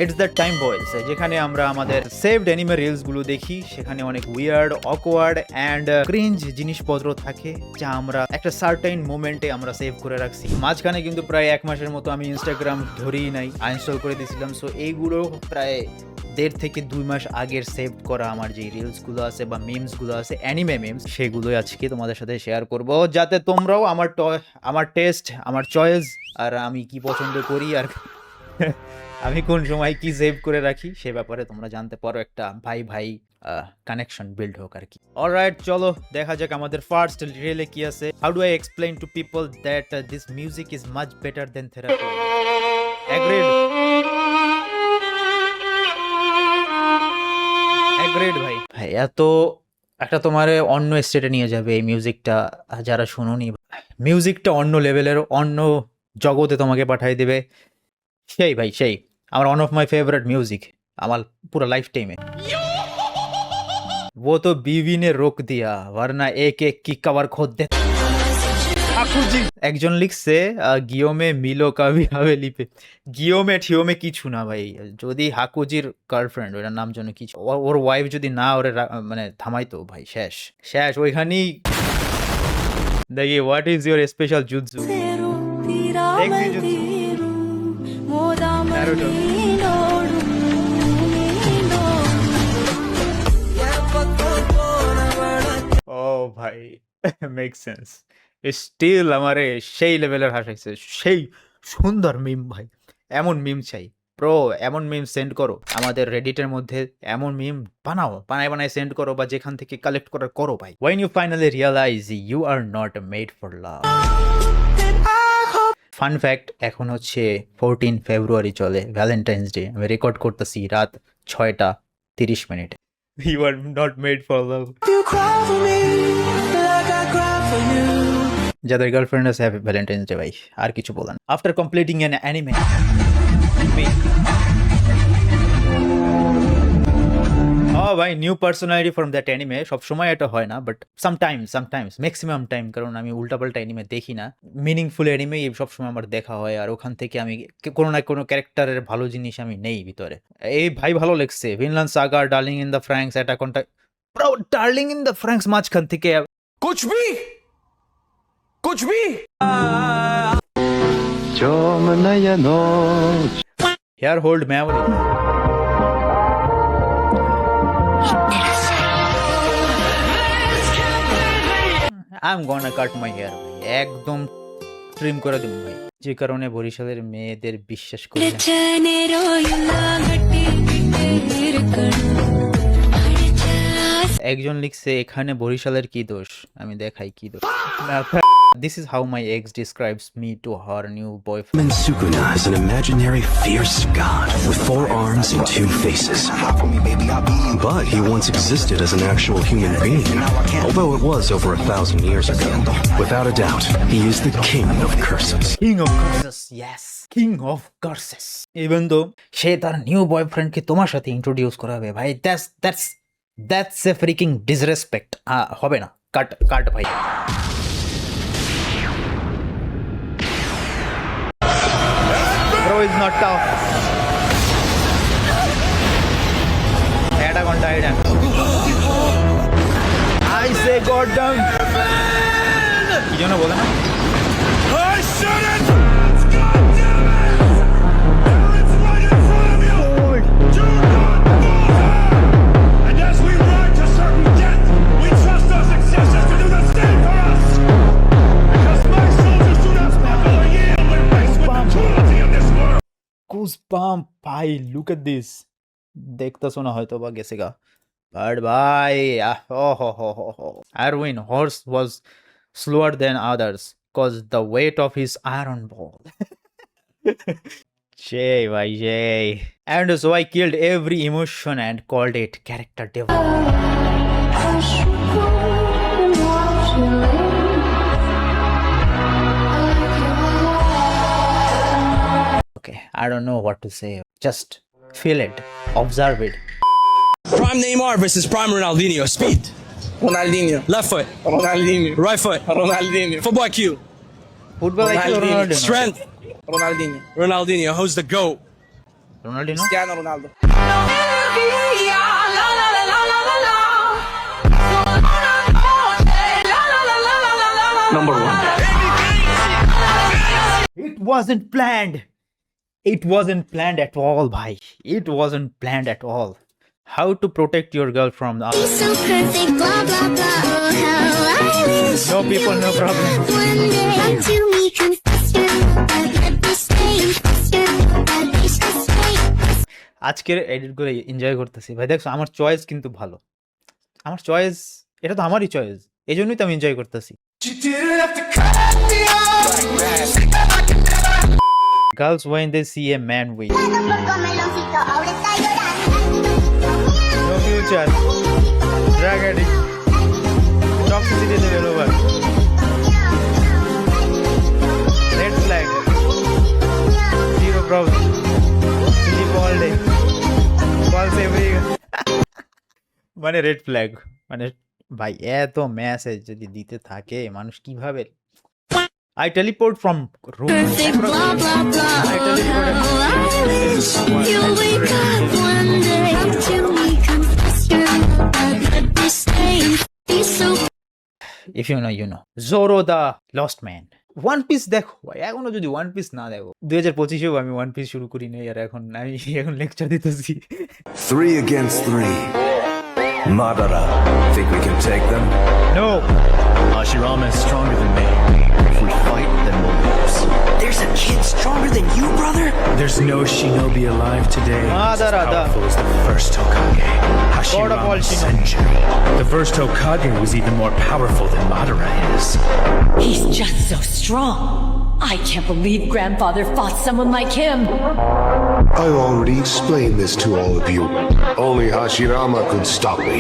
It's the time boys, যেখানে আমরা আমাদের সেভড অ্যানিমে রিলস গুলো দেখি। সেখানে অনেক উইয়ার্ড, অকওয়ার্ড অ্যান্ড ক্রিঞ্জ জিনিসপত্র থাকে যা আমরা একটা সার্টেন মোমেন্টে আমরা সেভ করে রাখছি। মাঝখানে কিন্তু প্রায় 1 মাসের মতো আমি ইনস্টাগ্রাম ধরেই নাই, আনইনস্টল করে দিয়েছিলাম। সো এইগুলো প্রায় 1.5 থেকে 2 মাস আগের সেভ করা আমার যে রিলস গুলো আছে বা মিমস গুলো আছে, অ্যানিমে মিমস, সেগুলোই আজকে তোমাদের সাথে শেয়ার করব, যাতে তোমরাও আমার টেস্ট, আমার চয়েস, আর আমি কি পছন্দ করি আর আমি কোন সময় কি সেভ করে রাখি সে ব্যাপারে তোমরা জানতে পারো। একটা ভাই ভাই কানেকশন বিল্ড হোক আর কি। অলরাইট, চলো দেখা যাক আমাদের ফার্স্ট রিলে কি আছে। How do I explain to people that this music is much better than therapy? Agreed ভাই। ভাই এত একটা তোমার অন্য স্টেটে নিয়ে যাবে এই মিউজিকটা, যারা শুনোনি। মিউজিকটা অন্য লেভেলের, অন্য জগতে তোমাকে পাঠিয়ে দেবে। সেই ভাই সেই আমার one of my favourite music আমার पूरा लाइफ टाइम है। वो तो बीवी ने रोक दिया वरना एक एक की कवर खोद दे। একজন লিখছে গিয়োমে মিলো কাভি হাভেলি পে। গিয়োমে ঠিওমে কিছু না ভাই, যদি হাকুজির গার্লফ্রেন্ড, ওটার নাম যেন কিছু, ওর ওয়াইফ যদি না ওরে মানে থামাইতো ভাই, শেষ শেষ ওইখানেই। দেখি what is your special jutsu? Naruto. ও ভাই মেক সেন্স। স্টিল আমারে সেই লেভেলের হাসাইছে, সেই সুন্দর মিম ভাই। এমন মিম চাই প্রো, এমন মিম সেন্ড করো আমাদের রেডিটের মধ্যে, এমন মিম বানাও, বানায় সেন্ড করো, বা যেখান থেকে কালেক্ট করার করো ভাই। When you finally realize you are not made for love. Fun fact, এখন হচ্ছে 14 ফেব্রুয়ারি চলে, ভ্যালেন্টাইন্স ডে। আমি রেকর্ড করতেছি রাত 6:30। You are not made for love. যাদের গার্লফ্রেন্ড আছে হ্যাপি ভ্যালেন্টাইন্স ডে ভাই, আর কিছু বলেন। আফটার কমপ্লিটিং অ্যান অ্যানিমে, ভাই new personality from that anime. সবসময় এটা হয় না, বাট সামটাইমস ম্যাক্সিমাম টাইম, কারণ আমি উল্টাপাল্টা অ্যানিমে দেখি না, মিনিংফুল অ্যানিমে সবসময় আমার দেখা হয়, আর ওখান থেকে আমি কোনো না কোনো ক্যারেক্টারের ভালো জিনিস আমি নেই ভিতরে। এই ভাই ভালো লেগছে Vinland Saga, Darling in the Franxx, attack on Titan. Bro, Darling in the Franxx মাঝখান থেকে कुछ भी hair hold memory. I'm gonna cut my hair ভাই, একদম ট্রিম করে দিব ভাই, যে কারণে বরিশালের মেয়েদের বিশ্বাস করি না। একজন লিখছে এখানে বরিশালের কি দোষ, আমি দেখাই কি দোষ। This is how my ex describes me to her new boyfriend. Sukuna is an imaginary fierce god with 4 arms and 2 faces. But he once existed as an actual human being, although it was over 1,000 years ago. Without a doubt, he is the king of curses. King of curses, yes, king of curses. Even though সে তার new বয়ফ্রেন্ডকে তোমার সাথে introduce করাবে ভাই, that's a freaking disrespect. হবে না, কাট ভাই। Bro is not tough. Attack on Titan. I say goddamn. কি যেন বলে না? I said it! God damn it! Now it's right in front of you! Do not move her! And as we ride to certain death, we trust our successors to do the same for us! Because my soldiers do not buckle or yield when faced with the cruelty of this world! Goosebump ভাই, look at this. দেখতেছো না হয়তো বা গেছে গা, but ভাই Arwen horse was slower than others cause the weight of his iron ball. Jay bhai Jay. And so I killed every emotion and called it character development. Okay, I don't know what to say, just feel it, observe it. Prime Neymar versus Prime Ronaldinho. Speed. Ronaldinho. Left foot. Ronaldinho. Right foot. Ronaldinho. Football IQ. Football IQ or Ronaldinho? Strength. Ronaldinho. Ronaldinho. Who's the GOAT? Ronaldinho? Cristiano Ronaldo. Number one. It wasn't planned. It wasn't planned at all, bhai. It wasn't planned at all. How to protect your girl from the... So perfect, blah blah blah. Oh, how I wish No people, no problem. one day to me confess your love. Let me stay, confess your love. Let me stay. আজকের edit করে enjoy করতেছি ভাই। দেখছো আমার choice কিন্তু ভালো, আমার choice, এটা তো আমারই চয়েস, এই জন্যই তো আমি এনজয় করতেছি। Girls when they see a man with no future, drug addict, toxicity developer, red flag, zero problem, sleep all day, calls every মানে রেড ফ্ল্যাগ, মানে ভাই এত মেসেজ যদি দিতে থাকে মানুষ কিভাবে? I teleport from room. Perfect, blah blah blah. I Oh, teleport. how I wish you'll wake up one day to me confess your love. Let me stay, be so. If you know, you know. Zoro the Lost Man. One piece দেখো ভাই, এখনো যদি one piece না দেখো, 2025-এও আমি One piece শুরু করি নাই, আর এখন লেকচার দিতেছি। 3 against 3. Madara. Think we can take them? No. Hashirama is stronger than me. If we fight, then we'll lose. There's a kid stronger than you, brother? There's no shinobi alive today Madara, as powerful as the first Hokage, God of all Hashirama's shinobi. century. The first Hokage was even more powerful than Madara is. He's just so strong. I can't believe grandfather fought someone like him. I've already explained this to all of you. Only Hashirama could stop me.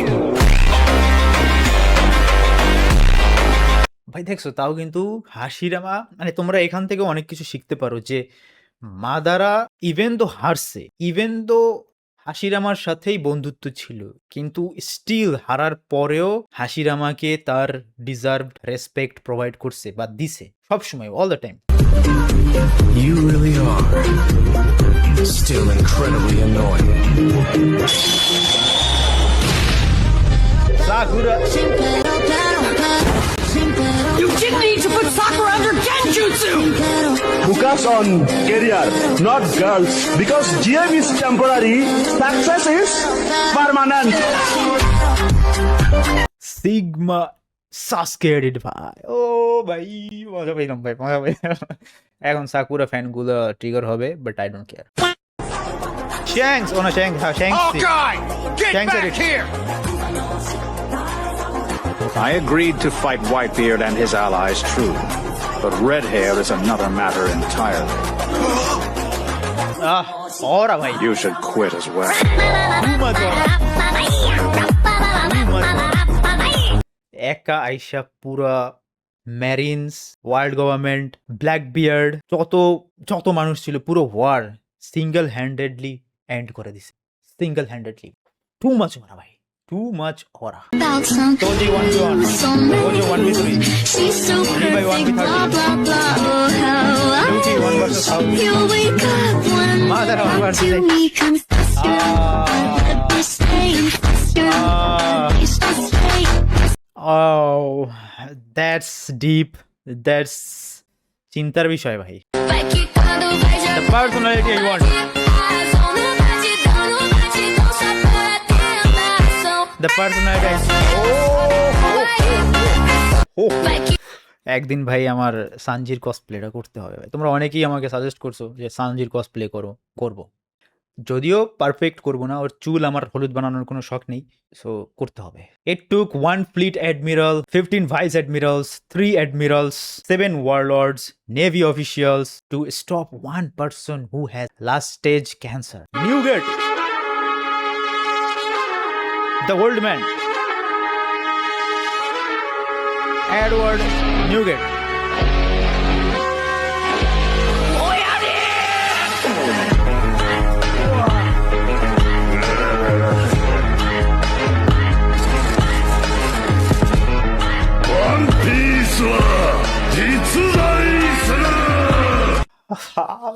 ভাই দেখছো, তাও কিন্তু Hashirama, মানে তোমরা এখান থেকে অনেক কিছু শিখতে পারো যে মাদারা ইভেন তো হারছে, ইভেন তো হাসিরামার সাথেই বন্ধুত্ব ছিল, কিন্তু স্টিল হারার পরেও হাসিরামাকে তার ডিজার্ভড রেসপেক্ট প্রোভাইড করছে বা দিছে সবসময়, all the time. You really are still incredibly annoying. Sakura You didn't need to put Sakura under Genjutsu! Focus on career, not girls. Because GM is temporary, success is permanent. Sigma সাস্কেডেড ভাই, ও ভাই মজা পাইলাম ভাই, মজা পাইলাম। এখন সাকুরা ফ্যানগুলো ট্রিগার হবে, but I don't care. Shanks, ও না শ্যাংস, হ্যাঁ শ্যাংস। Get Thanks, back Eric. here! I agreed to fight Whitebeard and his allies, true, but Red Hair is another matter entirely. ওরা ভাই You should quit as well. একা আইসা পুরা ম্যারিনস, world government, black beard, যত মানুষ ছিল পুরো ওয়ার সিঙ্গেল হ্যান্ডেডলি এন্ড করে দিছে, সিঙ্গেল হ্যান্ডেডলি। টু মাচ ওরা ভাই, টু মাচ ওরা। About something Told you 1v1. so Told you 1v3. She's so 3x1v30. perfect, blah blah blah. Oh, how I Luffy, one versus wish house. you'll wake up one Mother of day mercy. to me confess your love. Let me stay, confess your love. Let me stay. Oh, that's deep. That's চিন্তার বিষয় ভাই। The personality I want. The personality I একদিন ভাই আমার সানজির কসপ্লেটা করতে হবে ভাই। তোমরা অনেকেই আমাকে সাজেস্ট করছো যে সানজির কসপ্লে করব। যদিও পারফেক্ট করব না, ওর চুল আমার হলুদ বানানোর কোনো শখ নেই, সো করতে হবে। It took 1 fleet admiral, 15 vice admirals, 3 admirals, 7 warlords, navy officials to stop one person who has last stage cancer. Newgate, the old man, Edward Newgate.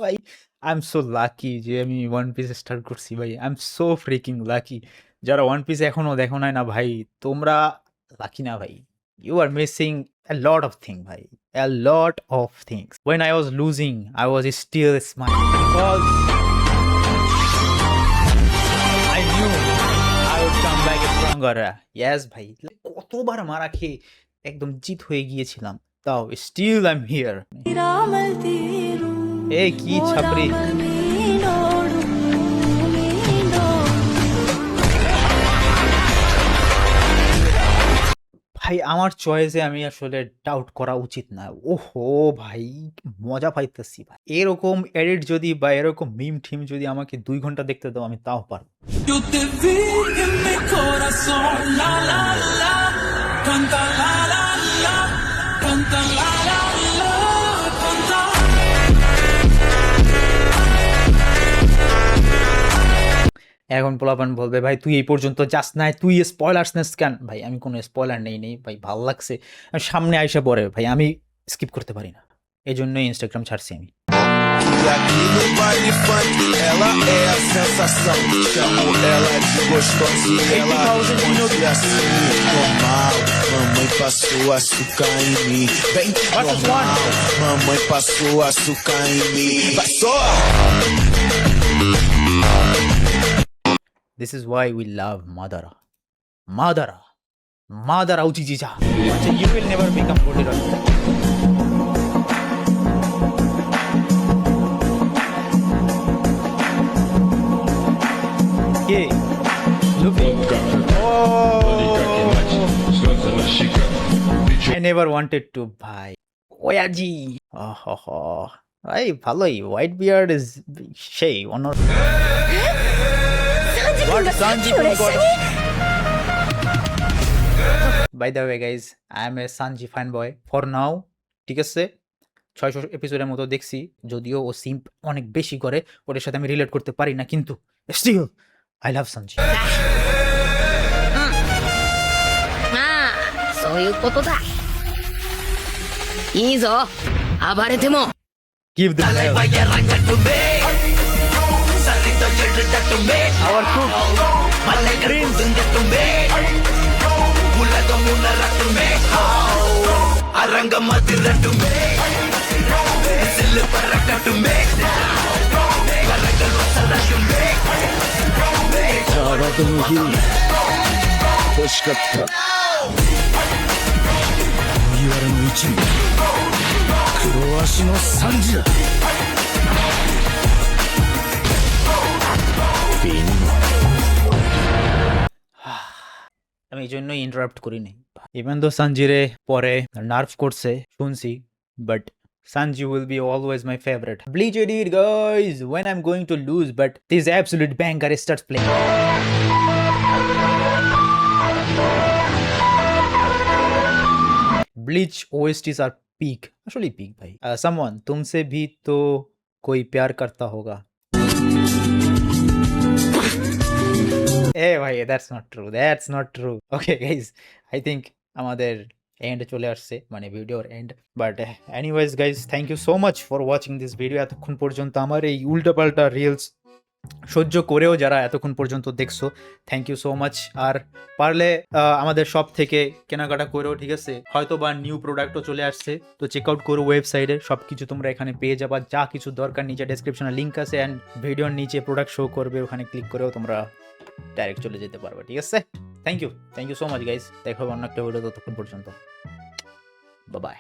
ভাই আই এম সো লাকি যে আমি ওয়ান পিস স্টার্ট করছি ভাই। I am so freaking lucky. যারা One Piece এখনো দেখো নাই না ভাই, তোমরা লাকি না ভাই। You are missing a lot of things ভাই, a lot of things. When I was losing, I was still smiling because I knew I would come back stronger. Yes ভাই, কতবার মারা খেয়ে একদম জিত হয়ে গিয়েছিলাম, তাও still I'm here. এই কি ছাপরি। ভাই আমার চয়েসে আমি আসলে ডাউট করা উচিত না। ওহো ভাই মজা পাইতেছি ভাই। এরকম এডিট যদি বা এরকম মিম ঠিম যদি আমাকে 2 ঘন্টা দেখতে দাও আমি তাও পারবো। এখন পোলাপান বলবে ভাই তুই এই পর্যন্ত যাস নাই, তুই স্পয়লার্স নেস কেন? ভাই আমি কোনো স্পয়লার নেই ভাই, ভাল লাগছে সামনে আইসা পড়ে ভাই, আমি স্কিপ করতে পারি না, এই জন্যই ইনস্টাগ্রাম ছাড়ছি আমি। E aqui no baile funk ela é a sensação. Chamo ela de gostosinha, ela responde assim normal. Mamãe passou açúcar em mim, bem normal. Mamãe passou açúcar em mim. Vai só. This is why we love Madara. Madara Uchiha. You will never become Godzilla. Okay. Luffy. I never wanted to buy. Oyaji. ভাই ভালোই, white beard is সেই অনর। By the way guys, I am a Sanji fanboy for now. ঠিক আছে, 600 এপিসোডের মতো দেখছি, যদিও ও সিম্প অনেক বেশি করে, ওর সাথে আমি রিলেট করতে পারি না, কিন্তু still I love Sanji. そういうことだ。いいぞ、暴れても。 Give them hell. Our cook. Prince. আমি এই জন্যই ইন্টারাপ্ট করি নাই। ইভেন দো সানজিরে পরে নার্ভ করছে শুনছি, but Sanji will be always my favorite. Bleach edit guys, when I'm going to lose, but this absolute banger starts playing. Bleach OSTs are peak, actually peak bhai. Someone, तुमसे भी तो कोई प्यार करता होगा. Hey bhai, that's not true. Okay guys, I think আমাদের end চলে আসছে, মানে ভিডিওর end. But anyways guys, thank you so much for watching this video. এতক্ষণ পর্যন্ত আমার এই উল্টাপাল্টা রিলস সহ্য করেও যারা এতক্ষণ পর্যন্ত দেখছো, থ্যাংক ইউ সো মাচ। আর পারলে আমাদের শপ থেকে কেনাকাটা করেও, ঠিক আছে, হয়তো বা নিউ প্রোডাক্টও চলে আসছে, তো চেক আউট করো ওয়েবসাইটে, সব কিছু তোমরা এখানে পেয়ে যাবা। যা কিছু দরকার নিচে ডেসক্রিপশনে লিঙ্ক আছে, অ্যান্ড ভিডিওর নিচে প্রোডাক্ট শো করবে, ওখানে ক্লিক করেও তোমরা ডাইরেক্ট চলে যেতে পারবে, ঠিক আছে। Thank you so much guys, দেখা হবে অন্য একটা ভিডিও, ততক্ষণ পর্যন্ত বাই বাই।